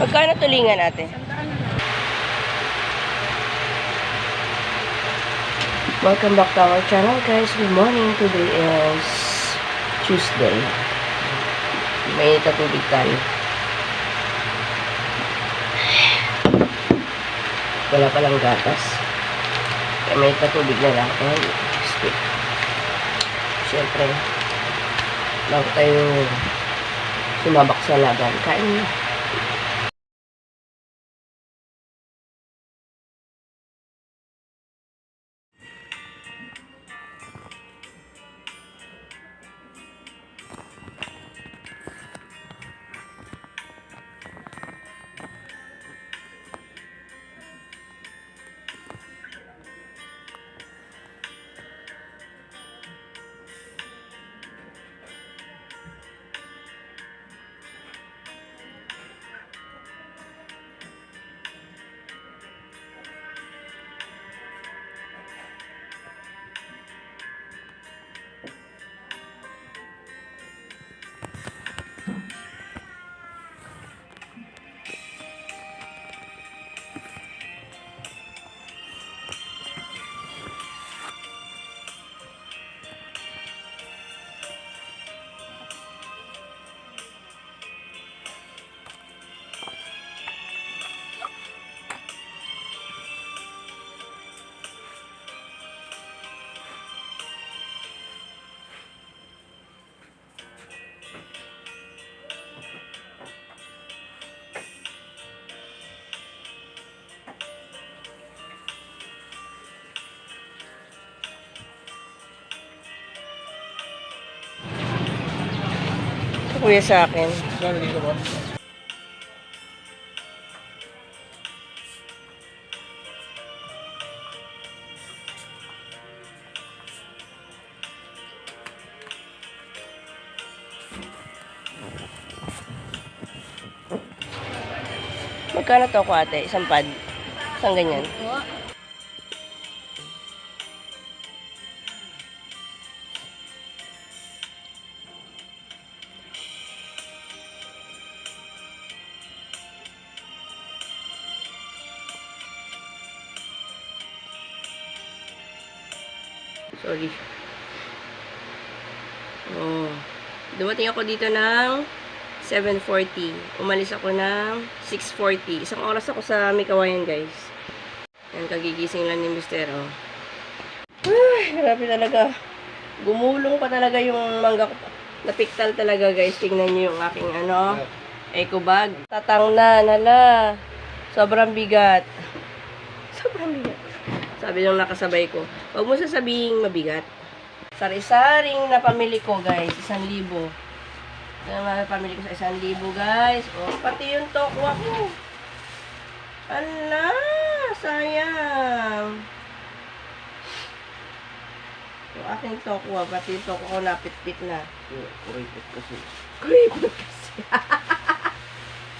Magkano tulingan natin? Welcome back to our channel, guys. Good morning. Today is Tuesday. May tatubig tayo. Wala palang gatas. Kaya may tatubig na lang. And stick. Siyempre, bago tayo sumabak sa laban, kain na. Kuya sa akin. Saan dito ba? Magkano to ko ate? Isang pad? Isang ganyan? Sorry. Oh. Dumating ako dito ng 7:40. Umalis ako ng 6:40. Isang oras ako sa Mikawayan, guys. Yan, kagigising lang ni Mister, oh. Ay, grabe talaga. Gumulong pa talaga yung mangga ko. Napiktal talaga, guys. Tingnan nyo yung aking, eco bag. Tatang na, nala. Sobrang bigat. Sobrang bigat. Sabi nung nakasabay ko, huwag mo sasabihin mabigat. Sari-saring na pamili ko, guys. 1,000. Yung pamili ko sa 1,000, guys. O, pati yung tokwa ko. Ala, sayang. Yung aking tokwa, pati yung tokwa ko napit-pit na. Kuripot kasi. Kuripot kasi.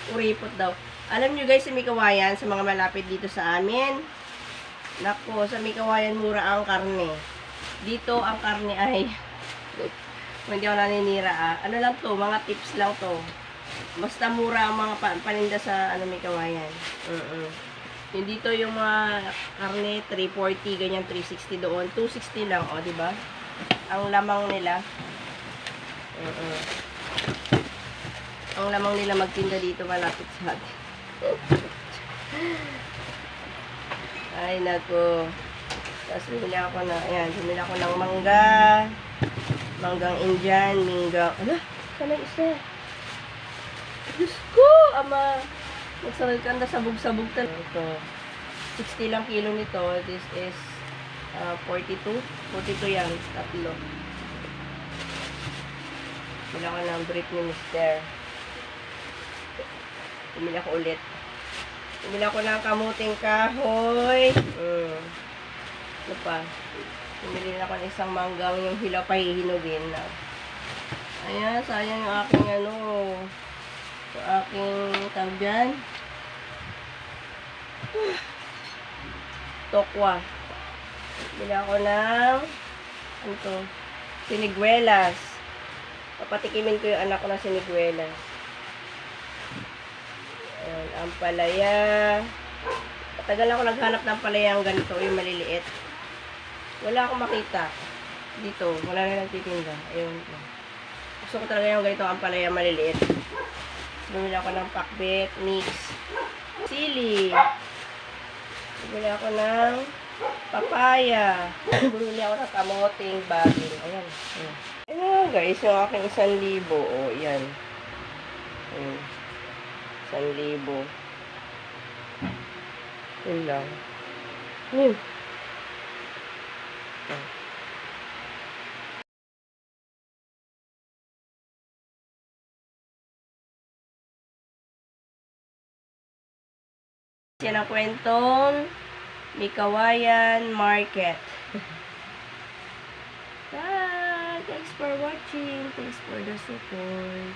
Kuripot daw. Alam nyo, guys, sa Mikawayan, sa mga malapit dito sa amin, nako, sa Mikawayan mura ang karne. Dito ang karne ay hindi ako naninira. Ano lang to, mga tips lang to. Basta mura ang mga paninda sa Mikawayan. Yung dito yung mga karne 340, ganyan 360 doon. 260 lang, oh, di ba? Ang lamang nila. Ang lamang nila magtinda dito malapit sa atin. Ay, nako. Tapos bumili ako na, ayan, bumili ako ng mangga. Manggang Indian, minggang, ala, sana isa. Diyos ko, ama. Magsaril ka na sabog-sabog talaga. Ito, 60 lang kilo nito. This is 42. 42 yan, tatlo. Bumili ako ng brief ni Mister. Bumili ako ulit. Bumili ako ng kamuting kahoy. Ano pa? Bumili na ako ng isang manggang yung hilaw pa hihinugin na. Ayan, sayang yung aking yung aking tawag dyan. Tokwa. Bili ako ng siniguelas. Papatikimin ko yung anak ko na siniguelas. Ayan, ang palaya. Tagal ako naghanap ng palayang ganito, yung maliliit. Wala akong makita. Dito, wala na nagtitinda. Ayun. Gusto ko talaga yung ganito, ang palaya maliliit. Bumili ako ng pakbet, mix, sili. Bumili ako ng papaya. Bumili ako ng kamoting baging. Ayan. Ayan guys, yung aking 1,000. O, yan. Ayan. 1,000. Yun lang. Yun. Yan ang kwentong Mikawayan Market. Bye! Thanks for watching. Thanks for the support.